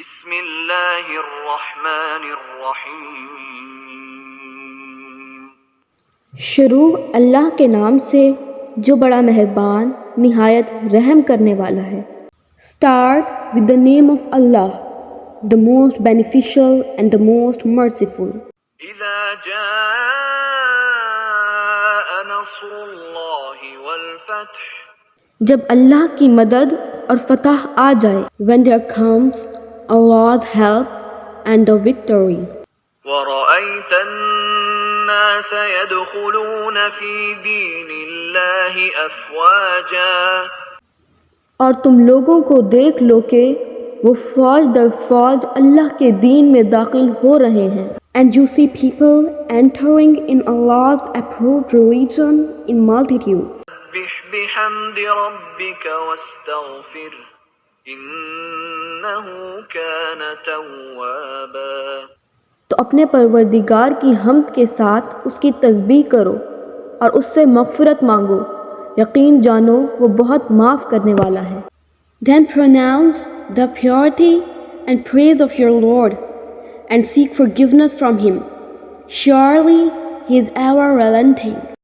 بسم اللہ الرحمن الرحیم شروع اللہ کے نام سے جو بڑا مہربان نہایت رحم کرنے والا ہے۔ Start with the name of Allah, the most beneficial and the most merciful. اذا جاء نصر اللہ والفتح جب اللہ کی مدد اور فتح آ جائے، when there comes Allah's help and the victory. ورأيت الناس يدخلون في دين الله أفواجا اور تم لوگوں کو دیکھ لو کہ وہ فوج در فوج اللہ کے دین میں داخل ہو رہے ہیں. And you see people entering in Allah's approved religion in multitudes. سبح بحمد ربك واستغفر إنه كان توابا تو اپنے پروردگار کی حمد کے ساتھ اس کی تسبیح کرو اور اس سے مغفرت مانگو، یقین جانو وہ بہت معاف کرنے والا ہے. Then pronounce the purity and praise of your Lord and seek forgiveness from Him. Surely He is ever relenting.